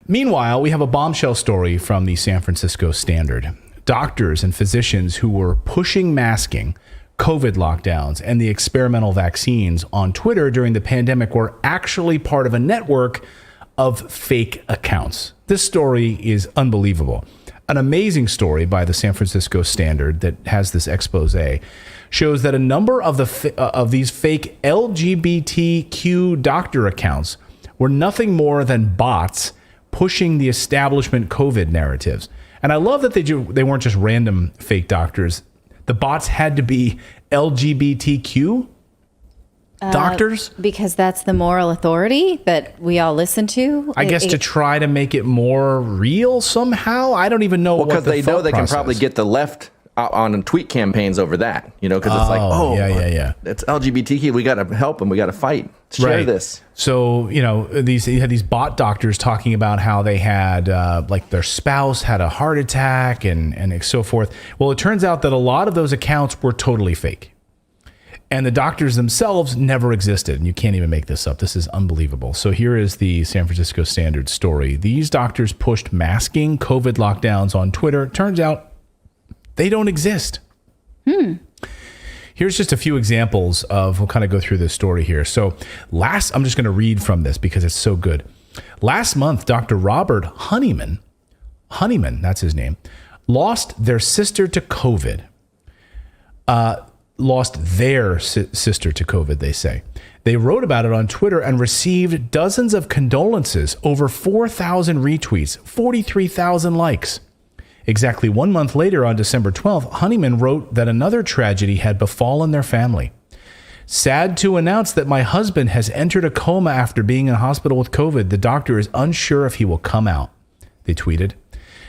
Meanwhile, we have a bombshell story from the San Francisco Standard. Doctors and physicians who were pushing masking, COVID lockdowns, and the experimental vaccines on Twitter during the pandemic were actually part of a network of fake accounts. This story is unbelievable. An amazing story by the San Francisco Standard that has this expose shows that a number of these fake LGBTQ doctor accounts were nothing more than bots pushing the establishment COVID narratives. And I love that they weren't just random fake doctors. The bots had to be LGBTQ doctors? Because that's the moral authority that we all listen to. I guess to try to make it more real somehow. I don't even know. Because they know they can probably get the left on tweet campaigns over that, because it's like, it's LGBTQ. We got to help them. We got to fight. Share this. So, you had these bot doctors talking about how they had like their spouse had a heart attack and so forth. Well, it turns out that a lot of those accounts were totally fake. And the doctors themselves never existed. And you can't even make this up. This is unbelievable. So here is the San Francisco Standard story. These doctors pushed masking COVID lockdowns on Twitter. Turns out they don't exist. Here's just a few examples of, we'll kind of go through this story here. So I'm just going to read from this because it's so good. Last month, Dr. Robert Honeyman, that's his name, lost their sister to COVID. Lost their sister to COVID, they say. They wrote about it on Twitter and received dozens of condolences, over 4,000 retweets, 43,000 likes. Exactly 1 month later, on December 12th, Honeyman wrote that another tragedy had befallen their family. Sad to announce that my husband has entered a coma after being in hospital with COVID. The doctor is unsure if he will come out, they tweeted.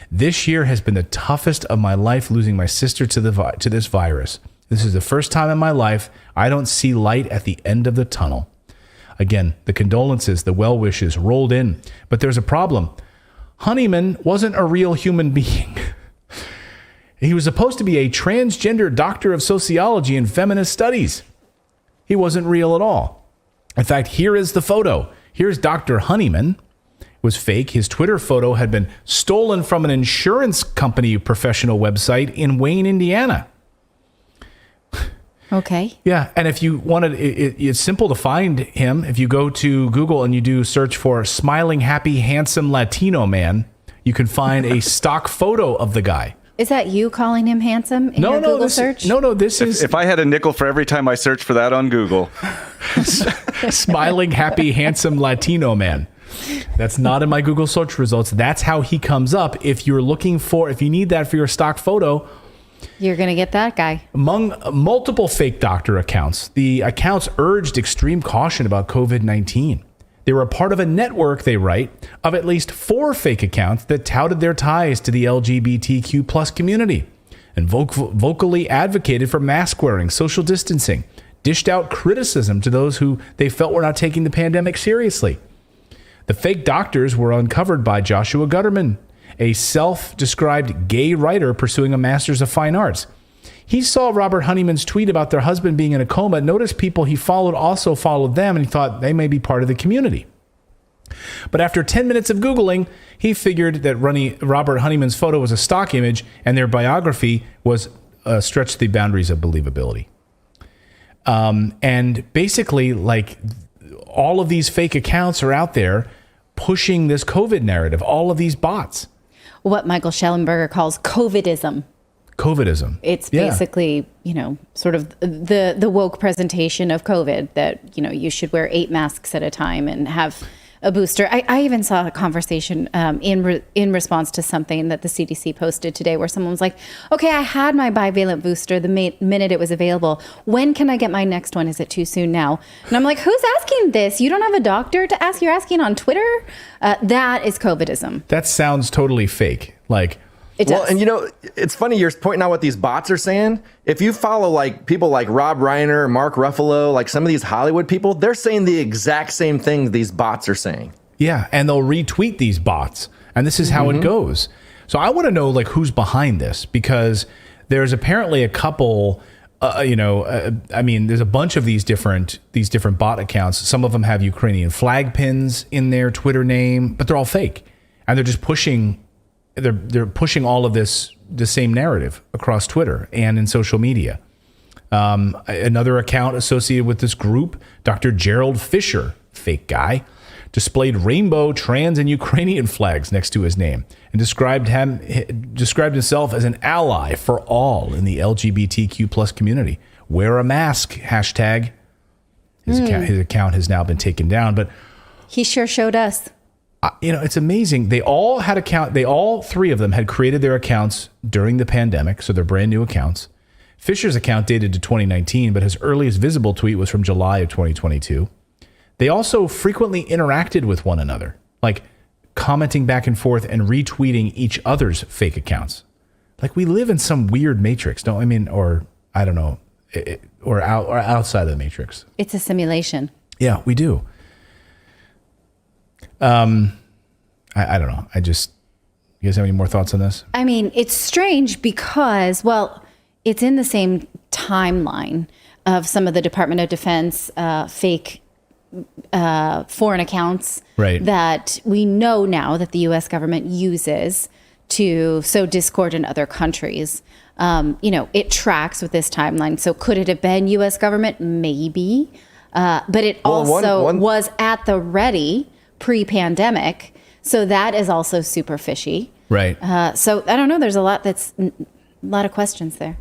This year has been the toughest of my life, losing my sister to this virus. This is the first time in my life I don't see light at the end of the tunnel. Again, the condolences, the well wishes rolled in, but there's a problem. Honeyman wasn't a real human being. He was supposed to be a transgender doctor of sociology and feminist studies. He wasn't real at all. In fact, here is the photo. Here's Dr. Honeyman. It was fake. His Twitter photo had been stolen from an insurance company professional website in Wayne, Indiana. Okay. Yeah, and if you wanted, it's simple to find him. If you go to Google and you do search for smiling, happy, handsome Latino man, you can find a stock photo of the guy. Is that you calling him handsome in your Google search? This is... If I had a nickel for every time I search for that on Google. Smiling, happy, handsome Latino man. That's not in my Google search results. That's how he comes up. If you need that for your stock photo... You're going to get that guy. Among multiple fake doctor accounts, the accounts urged extreme caution about COVID-19. They were a part of a network, they write, of at least 4 fake accounts that touted their ties to the LGBTQ plus community and vocally advocated for mask wearing, social distancing, dished out criticism to those who they felt were not taking the pandemic seriously. The fake doctors were uncovered by Joshua Gutterman, a self-described gay writer pursuing a master's of fine arts. He saw Robert Honeyman's tweet about their husband being in a coma, noticed people he followed also followed them, and he thought they may be part of the community. But after 10 minutes of Googling, he figured that Robert Honeyman's photo was a stock image and their biography was stretched the boundaries of believability. And basically, like, all of these fake accounts are out there pushing this COVID narrative, all of these bots. What Michael Schellenberger calls COVIDism. COVIDism. It's basically, sort of the woke presentation of COVID that, you should wear 8 masks at a time and have a booster. I even saw a conversation in response to something that the CDC posted today where someone was like, okay, I had my bivalent booster the minute it was available. When can I get my next one? Is it too soon now? And I'm like, who's asking this? You don't have a doctor to ask. You're asking on Twitter? That is COVIDism. That sounds totally fake. Like, it does. Well, and it's funny you're pointing out what these bots are saying. If you follow like people like Rob Reiner, Mark Ruffalo, like some of these Hollywood people, they're saying the exact same thing these bots are saying. Yeah, and they'll retweet these bots, and this is how it goes. So I want to know like who's behind this, because there's apparently a couple. There's a bunch of these different bot accounts. Some of them have Ukrainian flag pins in their Twitter name, but they're all fake. and they're just pushing. They're pushing all of this, the same narrative across Twitter and in social media. Another account associated with this group, Dr. Gerald Fisher, fake guy, displayed rainbow, trans, and Ukrainian flags next to his name and described himself as an ally for all in the LGBTQ plus community. Wear a mask, hashtag. His account has now been taken down, but he sure showed us. It's amazing. They all three of them had created their accounts during the pandemic, so they're brand new accounts. Fisher's account dated to 2019, but his earliest visible tweet was from July of 2022. They also frequently interacted with one another, like commenting back and forth and retweeting each other's fake accounts. Like we live in some weird matrix, don't I mean? Or I don't know, or outside of the matrix. It's a simulation. Yeah, we do. I don't know. You guys have any more thoughts on this? I mean, it's strange because, well, it's in the same timeline of some of the Department of Defense fake foreign accounts that we know now that the U.S. government uses to sow discord in other countries. It tracks with this timeline. So could it have been U.S. government? Maybe. But it was at the ready pre-pandemic. So that is also super fishy. Right. So I don't know. There's a lot of questions there.